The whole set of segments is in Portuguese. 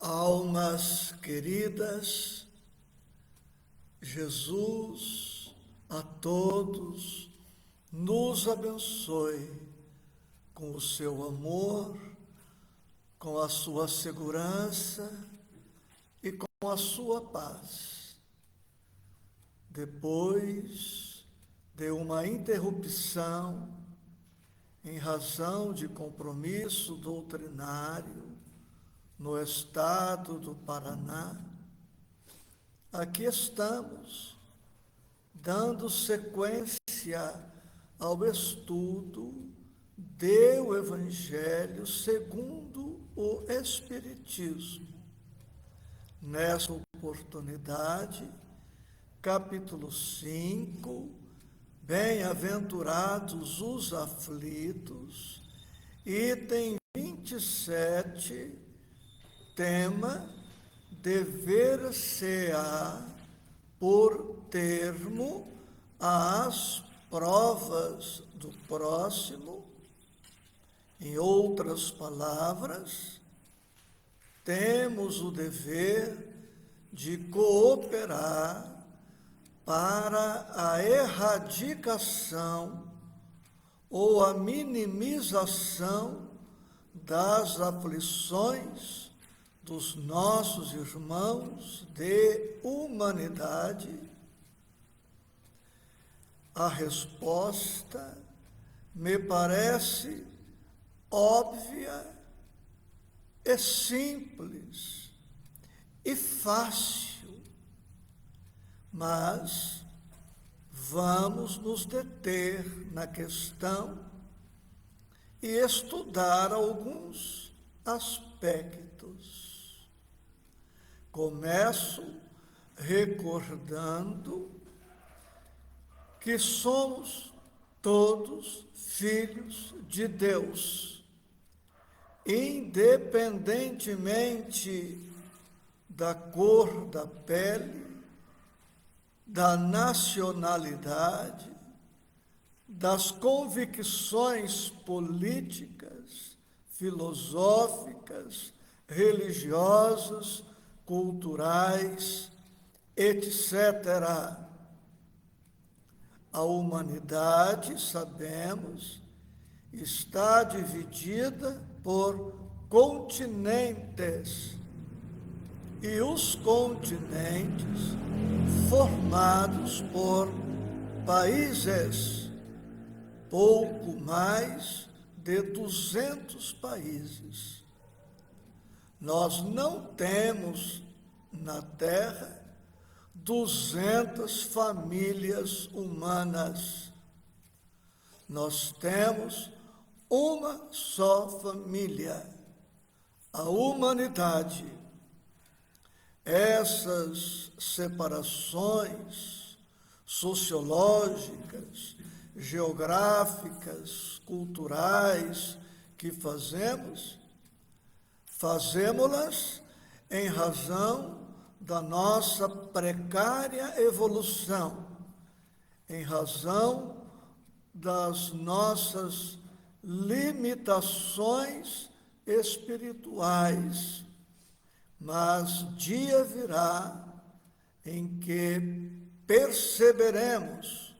Almas queridas, Jesus a todos nos abençoe com o seu amor, com a sua segurança e com a sua paz. Depois de uma interrupção em razão de compromisso doutrinário no estado do Paraná, aqui estamos, dando sequência ao estudo do Evangelho segundo o Espiritismo. Nessa oportunidade, capítulo 5, Bem-aventurados os aflitos, item 27, tema, dever-se-á por termo às provas do próximo. Em outras palavras, temos o dever de cooperar para a erradicação ou a minimização das aflições dos nossos irmãos de humanidade. A resposta me parece óbvia e simples e fácil, mas vamos nos deter na questão e estudar alguns aspectos. Começo recordando que somos todos filhos de Deus, independentemente da cor da pele, da nacionalidade, das convicções políticas, filosóficas, religiosas, culturais, etc. A humanidade, sabemos, está dividida por continentes, e os continentes formados por países, pouco mais de 200 países. Nós não temos na Terra 200 famílias humanas. Nós temos uma só família, a humanidade. Essas separações sociológicas, geográficas, culturais que fazemos-las em razão da nossa precária evolução, em razão das nossas limitações espirituais. Mas dia virá em que perceberemos,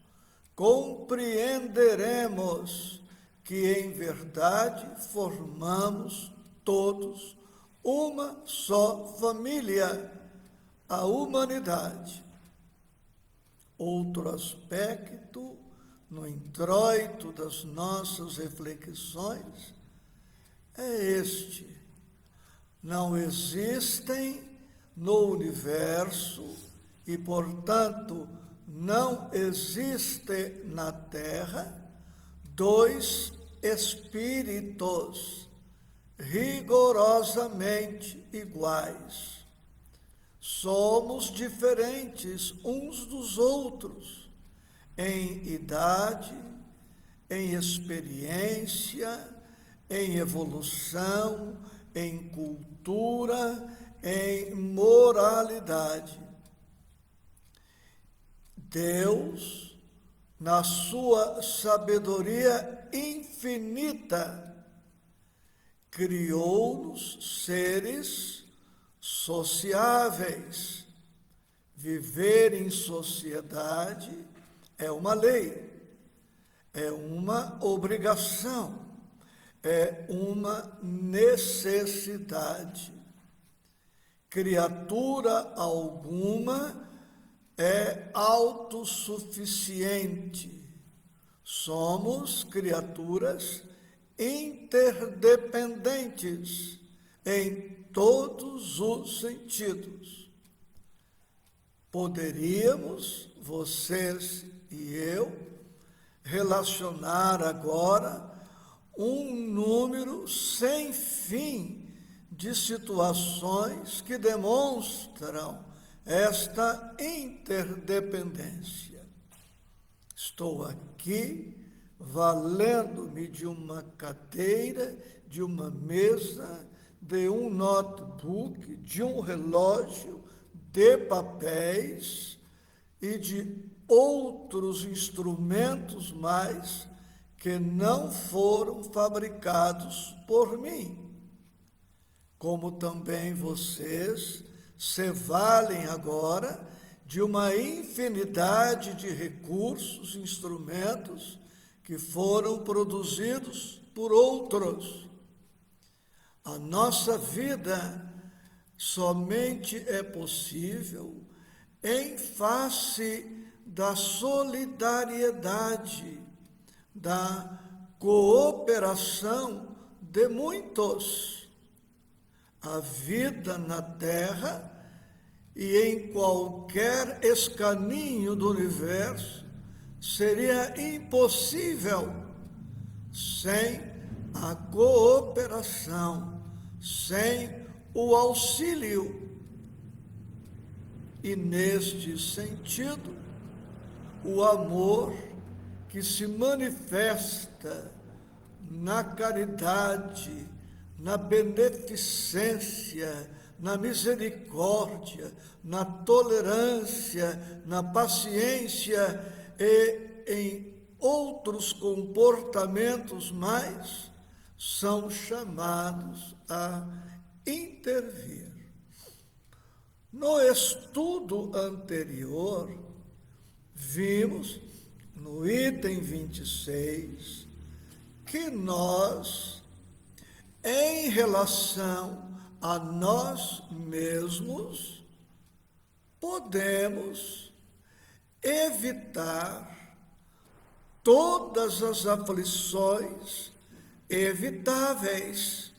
compreenderemos que em verdade formamos todos uma só família, a humanidade. Outro aspecto, no introito das nossas reflexões, é este: não existem no universo e, portanto, não existe na Terra dois espíritos rigorosamente iguais. Somos diferentes uns dos outros em idade, em experiência, em evolução, em cultura, em moralidade. Deus, na sua sabedoria infinita, criou-nos seres sociáveis. Viver em sociedade é uma lei, é uma obrigação, é uma necessidade. Criatura alguma é autossuficiente. Somos criaturas interdependentes em todos os sentidos. Poderíamos, vocês e eu, relacionar agora um número sem fim de situações que demonstram esta interdependência. Estou aqui valendo-me de uma cadeira, de uma mesa, de um notebook, de um relógio, de papéis e de outros instrumentos mais que não foram fabricados por mim. Como também vocês se valem agora de uma infinidade de recursos, instrumentos que foram produzidos por outros. A nossa vida somente é possível em face da solidariedade, da cooperação de muitos. A vida na Terra e em qualquer escaninho do universo seria impossível sem a cooperação, sem o auxílio. E neste sentido, o amor que se manifesta na caridade, na beneficência, na misericórdia, na tolerância, na paciência e em outros comportamentos mais, são chamados a intervir. No estudo anterior, vimos, no item 26, que nós, em relação a nós mesmos, podemos evitar todas as aflições evitáveis.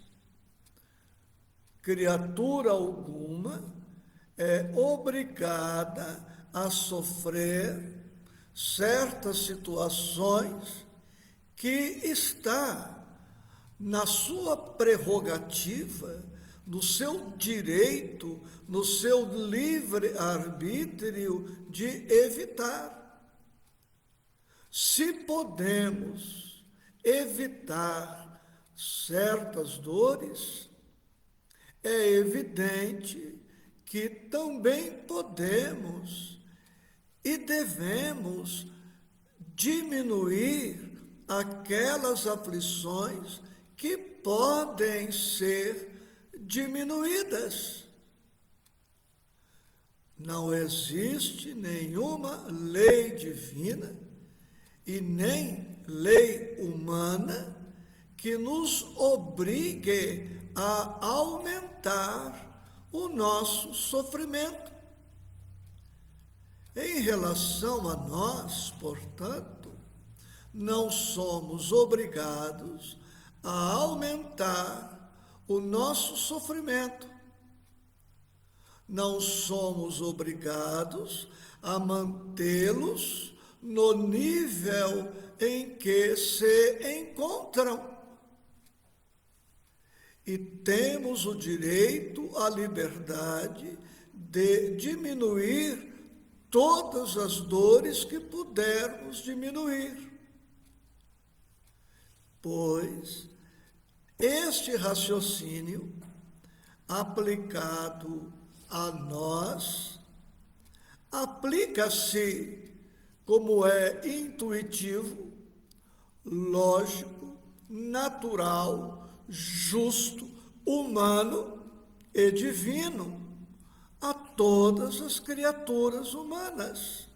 Criatura alguma é obrigada a sofrer certas situações que está na sua prerrogativa, no seu direito, no seu livre-arbítrio de evitar. Se podemos evitar certas dores, é evidente que também podemos e devemos diminuir aquelas aflições que podem ser diminuídas. Não existe nenhuma lei divina e nem lei humana que nos obrigue a aumentar o nosso sofrimento. Em relação a nós, portanto, não somos obrigados a aumentar o nosso sofrimento. Não somos obrigados a mantê-los no nível em que se encontram. E temos o direito à liberdade de diminuir todas as dores que pudermos diminuir. Pois este raciocínio aplicado a nós aplica-se como é intuitivo, lógico, natural, justo, humano e divino a todas as criaturas humanas.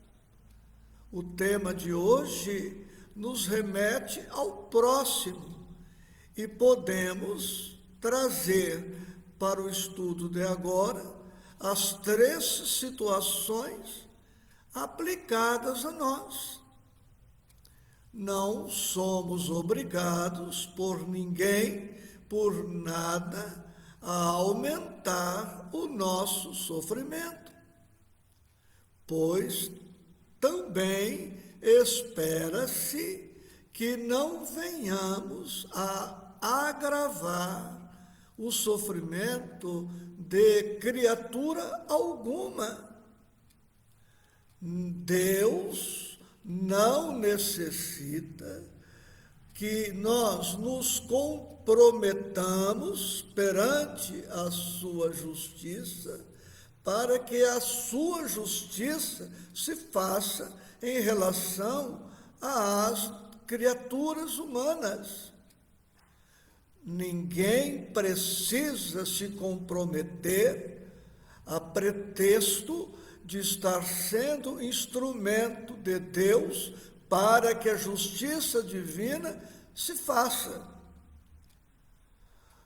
O tema de hoje nos remete ao próximo e podemos trazer para o estudo de agora as 3 situações aplicadas a nós. Não somos obrigados por ninguém, por nada, a aumentar o nosso sofrimento, pois também espera-se que não venhamos a agravar o sofrimento de criatura alguma. Deus não necessita que nós nos comprometamos perante a sua justiça, para que a sua justiça se faça em relação às criaturas humanas. Ninguém precisa se comprometer a pretexto de estar sendo instrumento de Deus para que a justiça divina se faça.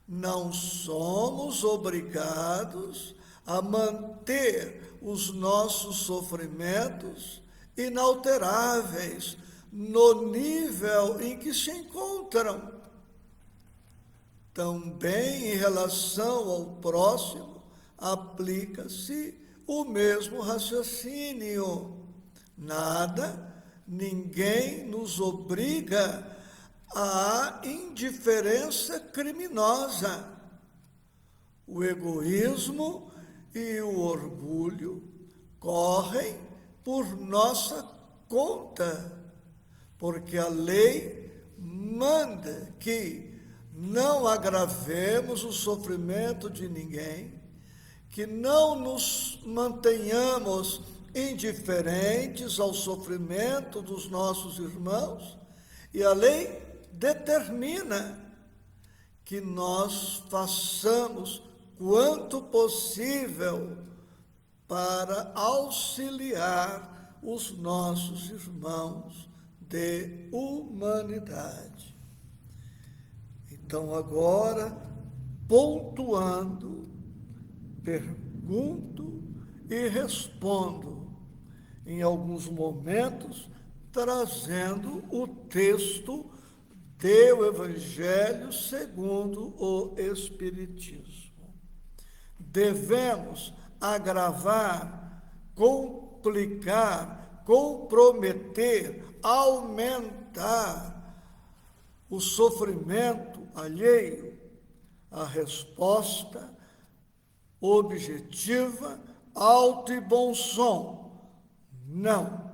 Não somos obrigados a manter os nossos sofrimentos inalteráveis no nível em que se encontram. Também em relação ao próximo, aplica-se o mesmo raciocínio. Nada, ninguém nos obriga à indiferença criminosa. O egoísmo e o orgulho correm por nossa conta, porque a lei manda que não agravemos o sofrimento de ninguém, que não nos mantenhamos indiferentes ao sofrimento dos nossos irmãos, e a lei determina que nós façamos quanto possível para auxiliar os nossos irmãos de humanidade. Então, agora, pontuando, pergunto e respondo, em alguns momentos, trazendo o texto do Evangelho segundo o Espiritismo. Devemos agravar, complicar, comprometer, aumentar o sofrimento alheio? A resposta objetiva, alto e bom som: não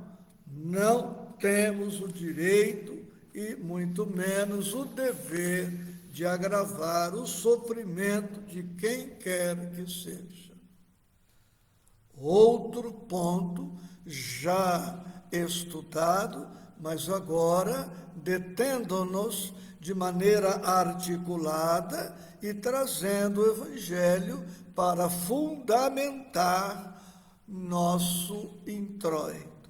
temos o direito e muito menos o dever de agravar o sofrimento de quem quer que seja. Outro ponto já estudado, mas agora detendo-nos de maneira articulada e trazendo o Evangelho para fundamentar nosso introito.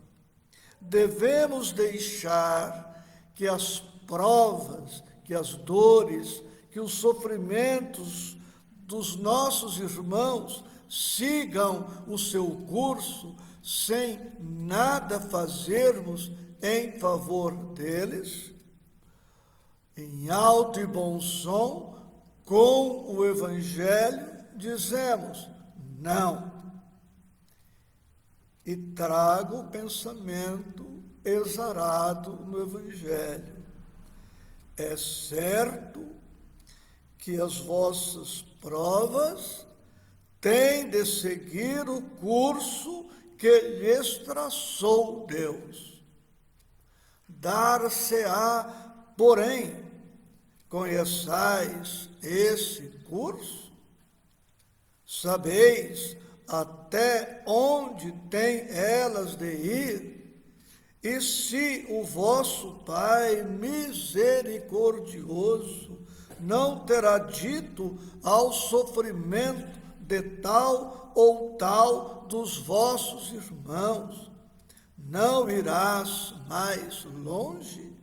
Devemos deixar que as provas, que as dores, que os sofrimentos dos nossos irmãos sigam o seu curso sem nada fazermos em favor deles? Em alto e bom som, com o Evangelho, dizemos não. E trago o pensamento exarado no Evangelho. É certo que as vossas provas têm de seguir o curso que lhes traçou Deus. Dar-se-á, porém, conheçais esse curso? Sabeis até onde têm elas de ir? E se o vosso Pai misericordioso não terá dito ao sofrimento de tal ou tal dos vossos irmãos, não irás mais longe?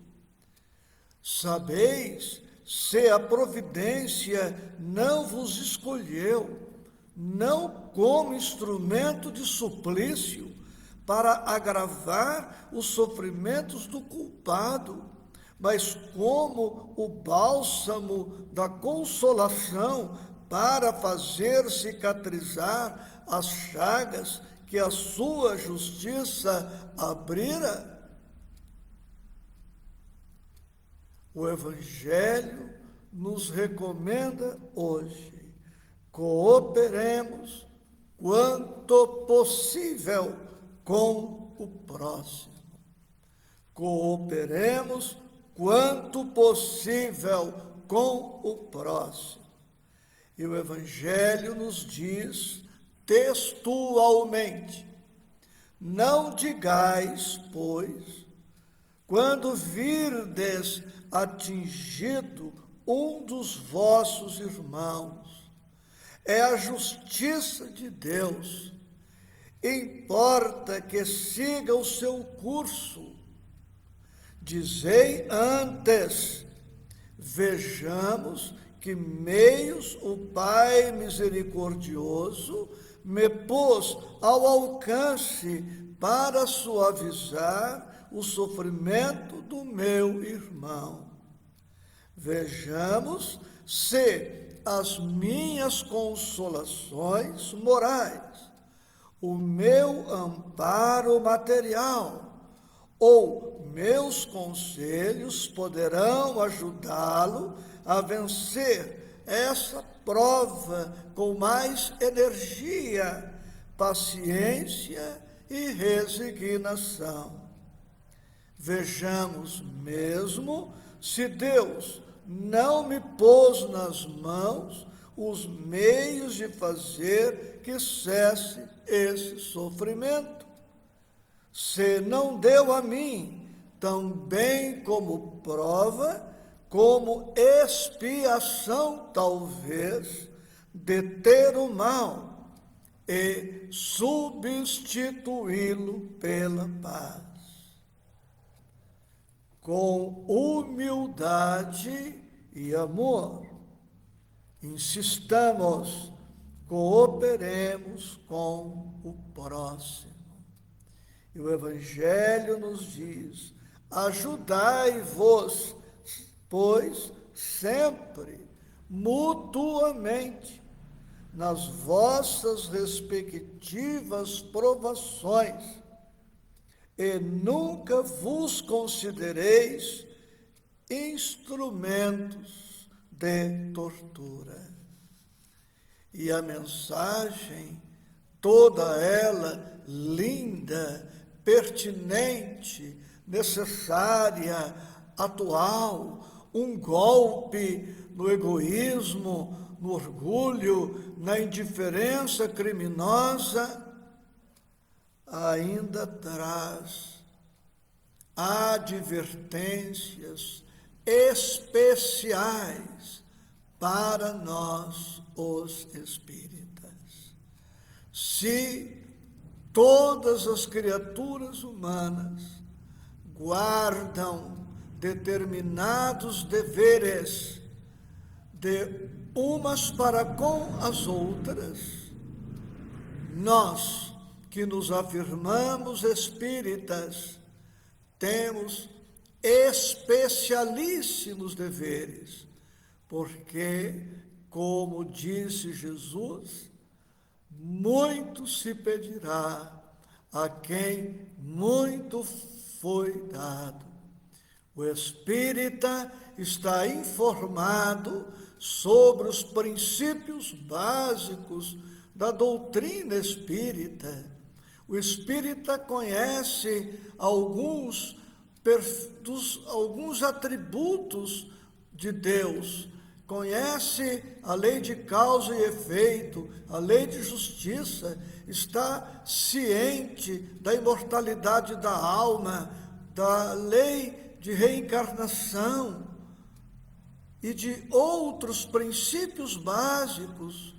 Sabeis se a providência não vos escolheu, não como instrumento de suplício, para agravar os sofrimentos do culpado, mas como o bálsamo da consolação para fazer cicatrizar as chagas que a sua justiça abrira? O Evangelho nos recomenda hoje: cooperemos quanto possível com o próximo. Cooperemos quanto possível com o próximo. E o Evangelho nos diz textualmente: não digais, pois, quando virdes atingido um dos vossos irmãos, é a justiça de Deus, importa que siga o seu curso. Dizei antes: vejamos que meios o Pai misericordioso me pôs ao alcance para suavizar o sofrimento do meu irmão. Vejamos se as minhas consolações morais, o meu amparo material ou meus conselhos poderão ajudá-lo a vencer essa prova com mais energia, paciência e resignação. Vejamos mesmo se Deus não me pôs nas mãos os meios de fazer que cesse esse sofrimento. Se não deu a mim, também como prova, como expiação talvez, de ter o mal e substituí-lo pela paz. Com humildade e amor, insistamos, cooperemos com o próximo. E o Evangelho nos diz: ajudai-vos, pois, sempre, mutuamente, nas vossas respectivas provações, e nunca vos considereis instrumentos de tortura. E a mensagem, toda ela linda, pertinente, necessária, atual, um golpe no egoísmo, no orgulho, na indiferença criminosa, ainda traz advertências especiais para nós, os espíritas. Se todas as criaturas humanas guardam determinados deveres de umas para com as outras, nós que nos afirmamos espíritas temos especialíssimos deveres, porque, como disse Jesus, muito se pedirá a quem muito foi dado. O espírita está informado sobre os princípios básicos da doutrina espírita. O espírita conhece alguns atributos de Deus, conhece a lei de causa e efeito, a lei de justiça, está ciente da imortalidade da alma, da lei de reencarnação e de outros princípios básicos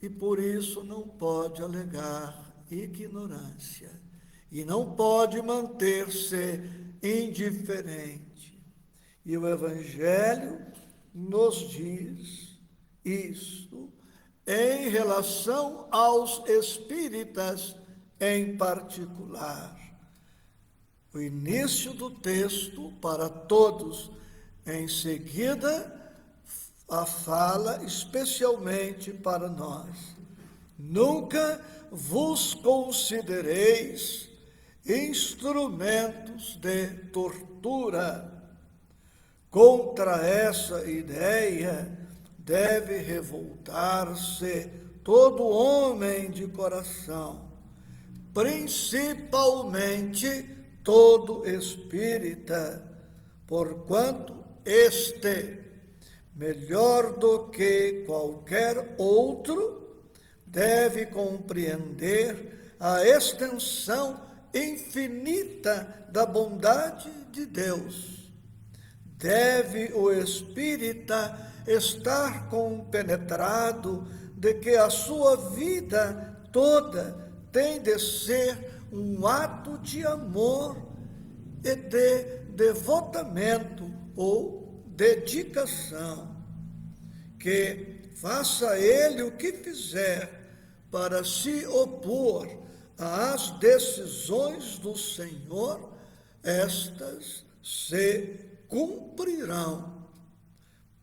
e por isso não pode alegar ignorância e não pode manter-se indiferente. E o Evangelho nos diz isto em relação aos espíritas em particular. O início do texto para todos, em seguida a fala especialmente para nós. Nunca vos considereis instrumentos de tortura. Contra essa ideia deve revoltar-se todo homem de coração, principalmente todo espírita, porquanto este, melhor do que qualquer outro, deve compreender a extensão infinita da bondade de Deus. Deve o espírita estar compenetrado de que a sua vida toda tem de ser um ato de amor e de devotamento ou dedicação, que faça ele o que fizer para se opor às decisões do Senhor, estas se cumprirão.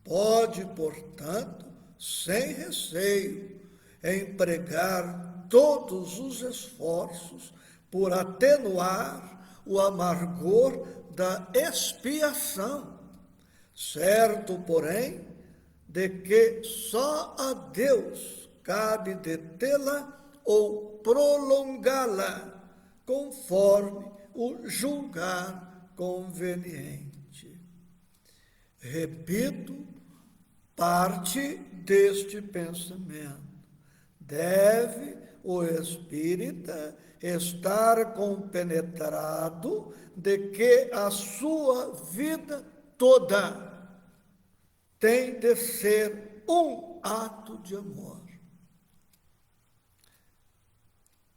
Pode, portanto, sem receio, empregar todos os esforços por atenuar o amargor da expiação, certo, porém, de que só a Deus cabe detê-la ou prolongá-la, conforme o julgar conveniente. Repito, parte deste pensamento. Deve o espírita estar compenetrado de que a sua vida toda tem de ser um ato de amor.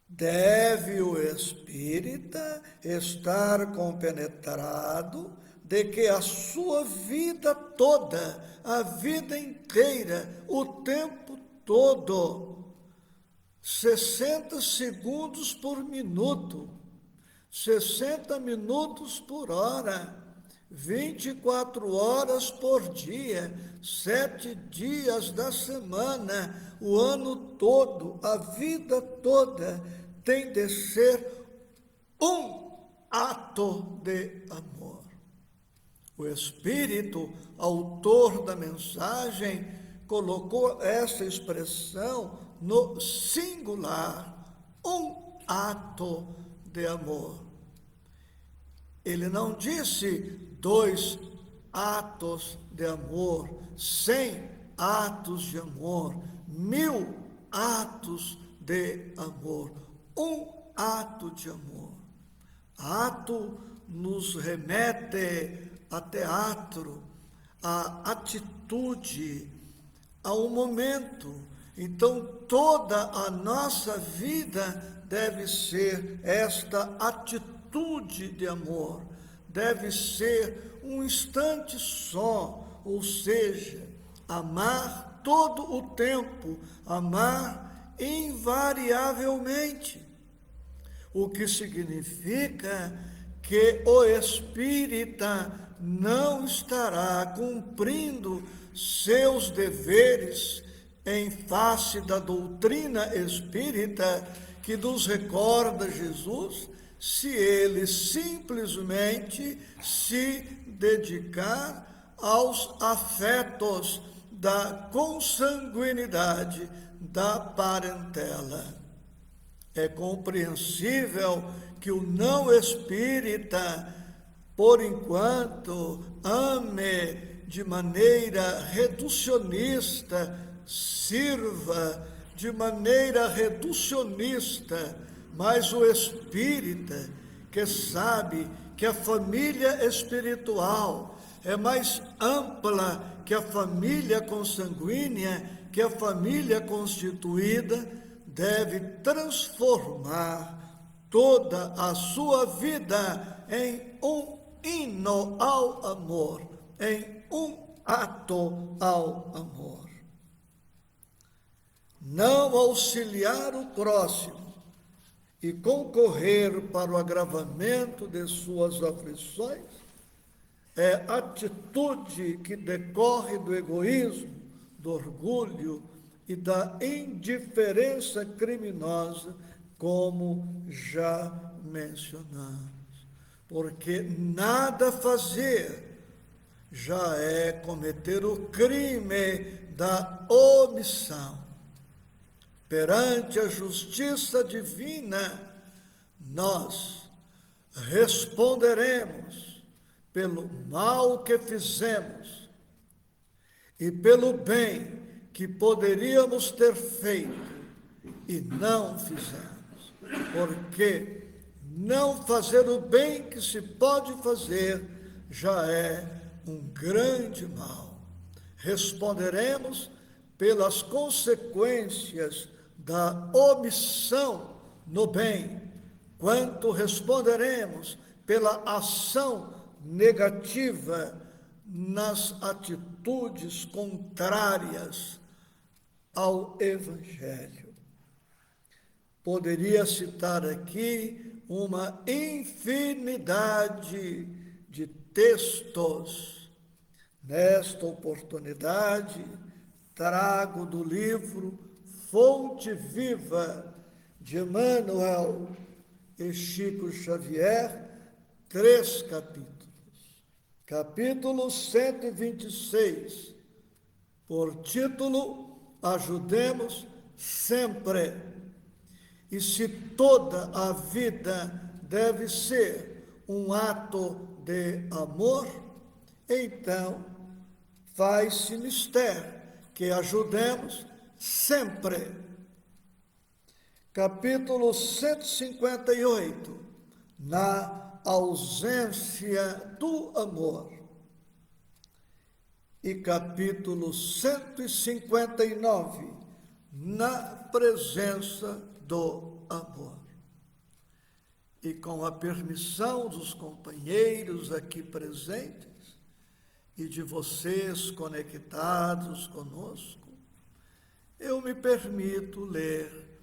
Deve o espírita estar compenetrado de que a sua vida toda, a vida inteira, o tempo todo, 60 segundos por minuto, 60 minutos por hora, 24 horas por dia, 7 dias da semana, o ano todo, a vida toda, tem de ser um ato de amor. O Espírito, autor da mensagem, colocou essa expressão no singular, um ato de amor. Ele não disse 2 atos de amor, 100 atos de amor, 1000 atos de amor, um ato de amor. Ato nos remete a teatro, a atitude, a um momento. Então, toda a nossa vida deve ser esta atitude de amor, deve ser um instante só, ou seja, amar todo o tempo, amar invariavelmente, o que significa que o espírita não estará cumprindo seus deveres em face da doutrina espírita que nos recorda Jesus, se ele simplesmente se dedicar aos afetos da consanguinidade, da parentela. É compreensível que o não espírita, por enquanto, ame de maneira reducionista, sirva de maneira reducionista, mas o espírita que sabe que a família espiritual é mais ampla que a família consanguínea, que a família constituída deve transformar toda a sua vida em um hino ao amor, em um ato ao amor. Não auxiliar o próximo e concorrer para o agravamento de suas aflições é atitude que decorre do egoísmo, do orgulho e da indiferença criminosa, como já mencionamos. Porque nada fazer já é cometer o crime da omissão. Perante a justiça divina, nós responderemos pelo mal que fizemos e pelo bem que poderíamos ter feito e não fizemos. Porque não fazer o bem que se pode fazer já é um grande mal. Responderemos pelas consequências da omissão no bem, quanto responderemos pela ação negativa nas atitudes contrárias ao Evangelho. Poderia citar aqui uma infinidade de textos. Nesta oportunidade, trago do livro Fonte Viva, de Emmanuel e Chico Xavier, 3 capítulos. Capítulo 126, por título, Ajudemos Sempre. E se toda a vida deve ser um ato de amor, então faz-se mister que ajudemos sempre. Capítulo 158, na ausência do amor. E capítulo 159, na presença do amor. E com a permissão dos companheiros aqui presentes e de vocês conectados conosco, eu me permito ler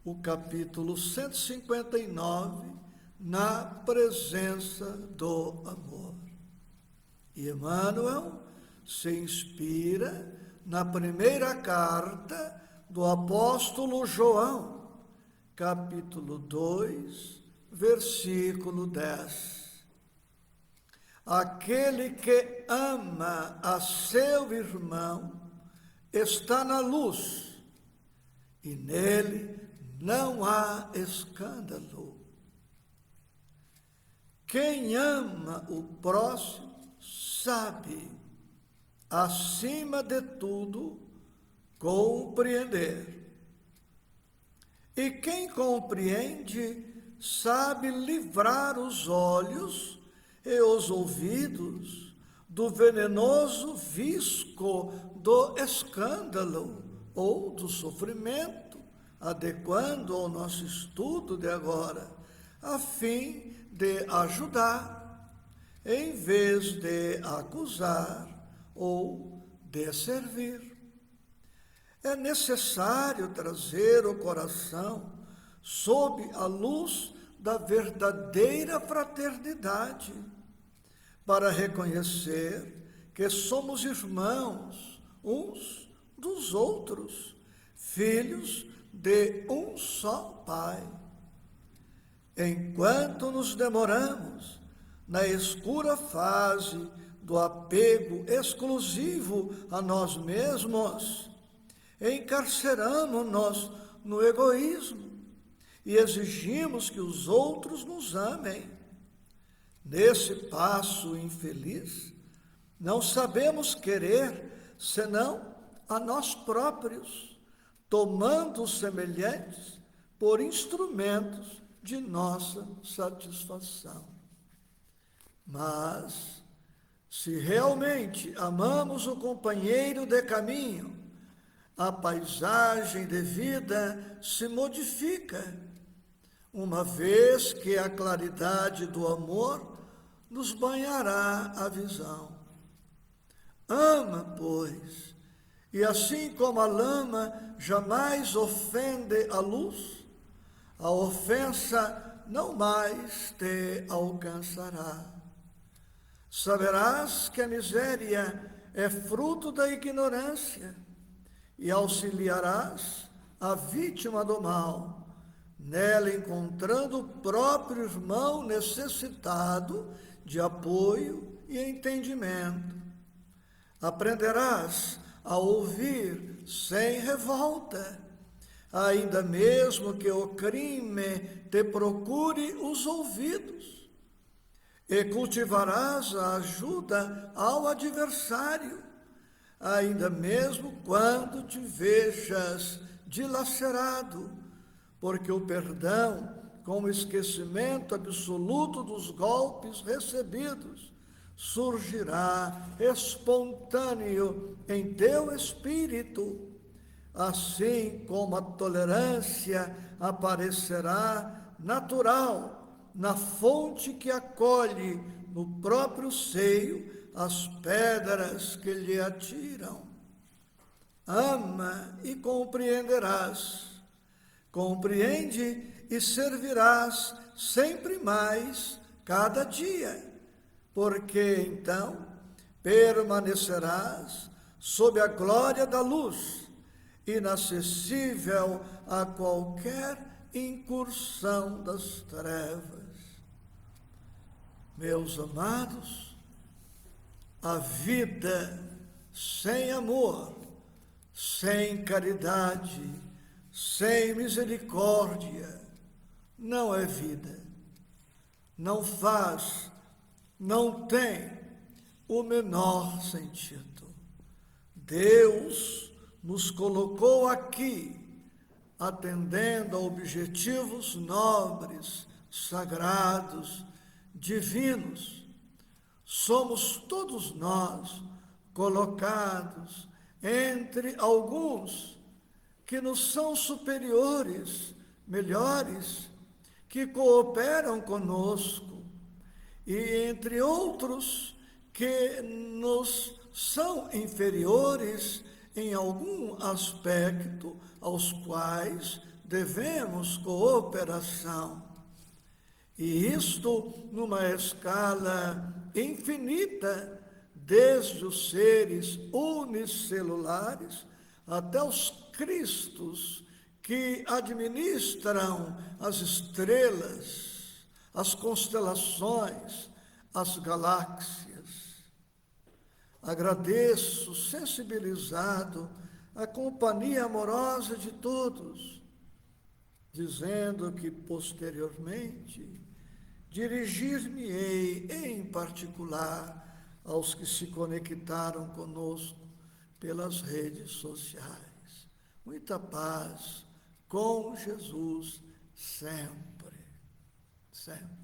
o capítulo 159, na presença do amor. E Emmanuel se inspira na primeira carta do apóstolo João, capítulo 2, versículo 10. Aquele que ama a seu irmão está na luz, e nele não há escândalo. Quem ama o próximo sabe, acima de tudo, compreender. E quem compreende sabe livrar os olhos e os ouvidos do venenoso visco do escândalo ou do sofrimento, adequando ao nosso estudo de agora, a fim de ajudar, em vez de acusar ou de servir. É necessário trazer o coração sob a luz da verdadeira fraternidade, para reconhecer que somos irmãos uns dos outros, filhos de um só Pai. Enquanto nos demoramos na escura fase do apego exclusivo a nós mesmos, encarceramos-nos no egoísmo e exigimos que os outros nos amem. Nesse passo infeliz, não sabemos querer senão a nós próprios, tomando os semelhantes por instrumentos de nossa satisfação. Mas, se realmente amamos o companheiro de caminho, a paisagem de vida se modifica, uma vez que a claridade do amor nos banhará a visão. Ama, pois, e assim como a lama jamais ofende a luz, a ofensa não mais te alcançará. Saberás que a miséria é fruto da ignorância e auxiliarás a vítima do mal, nela encontrando o próprio irmão necessitado de apoio e entendimento. Aprenderás a ouvir sem revolta, ainda mesmo que o crime te procure os ouvidos, e cultivarás a ajuda ao adversário, ainda mesmo quando te vejas dilacerado, porque o perdão, com o esquecimento absoluto dos golpes recebidos, surgirá espontâneo em teu espírito, assim como a tolerância aparecerá natural na fonte que acolhe no próprio seio as pedras que lhe atiram. Ama e compreenderás. Compreende e servirás sempre mais cada dia, porque então permanecerás sob a glória da luz, inacessível a qualquer incursão das trevas. Meus amados, a vida sem amor, sem caridade, sem misericórdia, não é vida. Não faz, não tem o menor sentido. Deus nos colocou aqui, atendendo a objetivos nobres, sagrados, divinos. Somos todos nós colocados entre alguns que nos são superiores, melhores, que cooperam conosco, e entre outros que nos são inferiores em algum aspecto aos quais devemos cooperação. E isto numa escala infinita, desde os seres unicelulares até os cristos que administram as estrelas, as constelações, as galáxias. Agradeço, sensibilizado, a companhia amorosa de todos, dizendo que posteriormente dirigir-me-ei em particular aos que se conectaram conosco pelas redes sociais. Muita paz com Jesus sempre, sempre.